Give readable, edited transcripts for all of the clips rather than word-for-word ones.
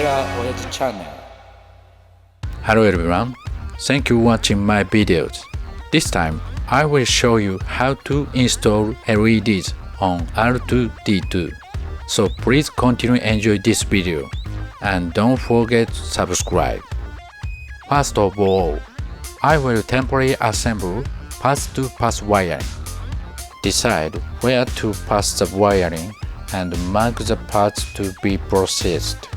REVO channel. Hello everyone, thank you for watching my videos. This time, I will show you how to install LEDs on R2-D2. So please continue enjoy this video and don't forget to subscribe. First of all, I will temporarily assemble Part2 pass wiring. Decide where to pass the wiring and mark the parts to be processed.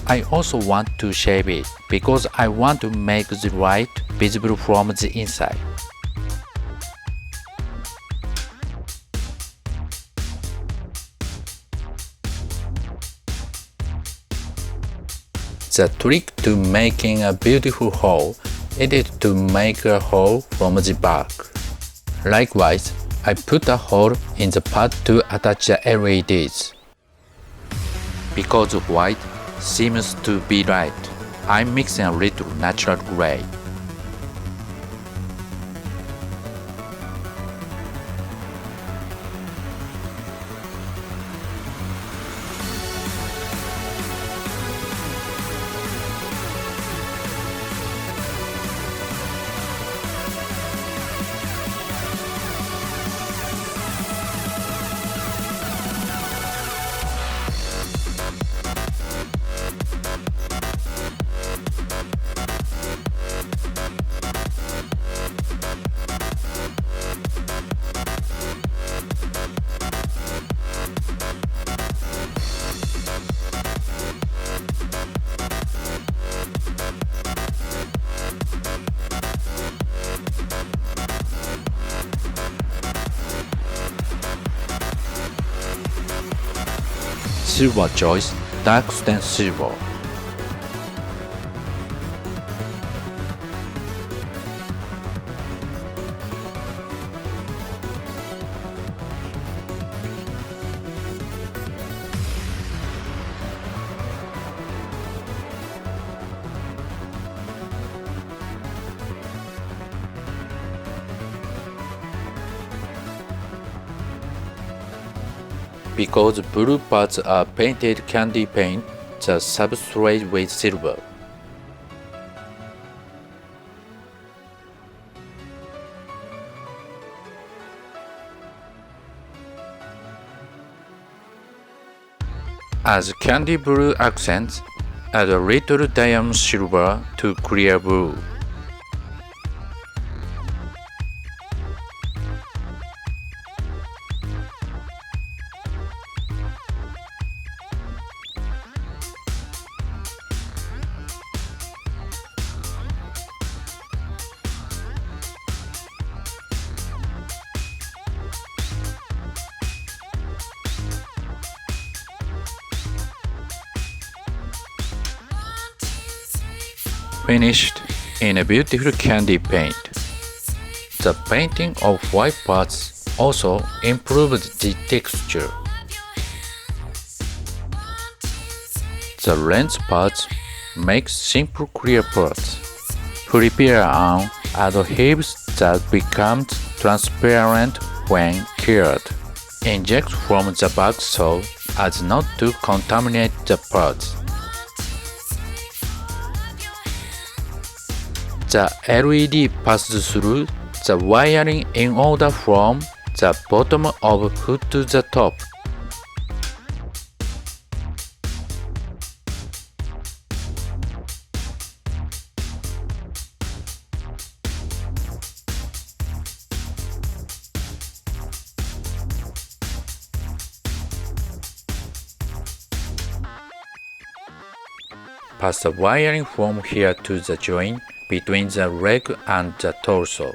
I also want to shape it because I want to make the light visible from the inside. The trick to making a beautiful hole is to make a hole from the back. Likewise, I put a hole in the part to attach the LEDs. Because white seems to be light, I'm mixing a little natural gray. Silver choice, darker than silver. Because blue parts are painted candy paint, the substrate with silver. As candy blue accents, add a little diamond silver to clear blue. Finished in a beautiful candy paint. The painting of white parts also improved the texture. The lens parts make simple clear parts. Prepare an adhesive that becomes transparent when cured. Inject from the back so as not to contaminate the parts. The LED passes through the wiring in order from the bottom of hood to the top. Pass the wiring from here to the joint between the leg and the torso.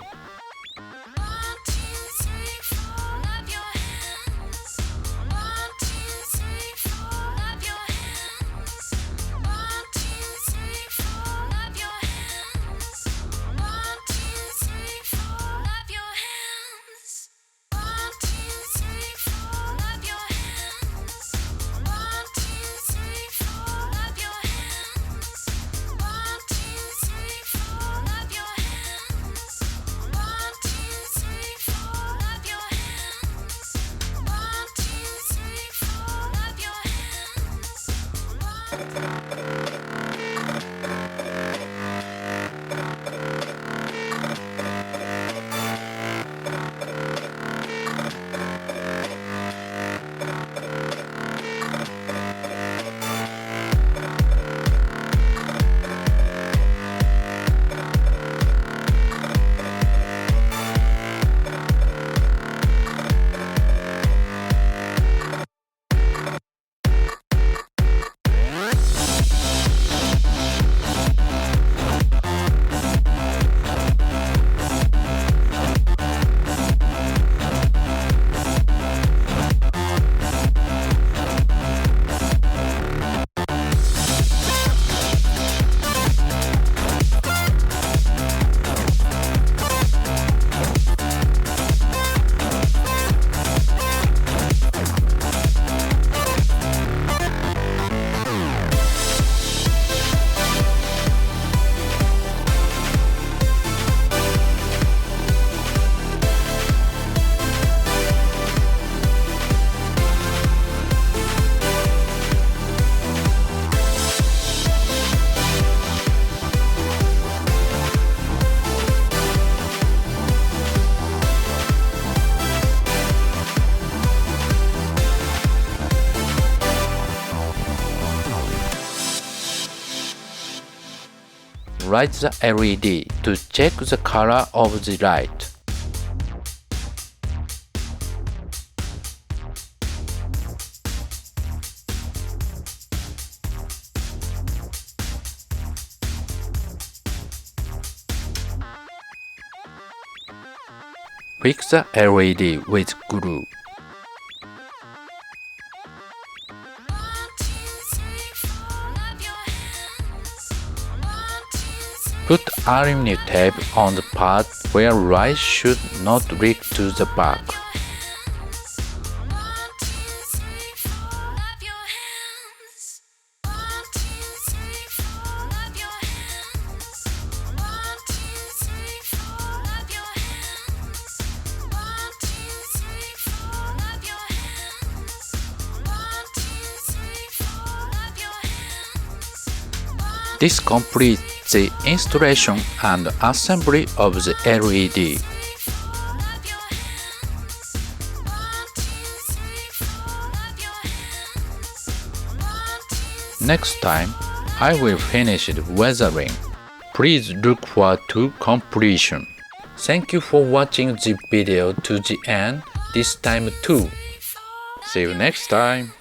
Light the LED to check the color of the light. Fix the LED with glue. Put aluminum tape on the part where light should not leak to the back. This completes the installation and assembly of the LED. Next time, I will finish the weathering. Please look forward to completion. Thank you for watching the video to the end, this time too. See you next time.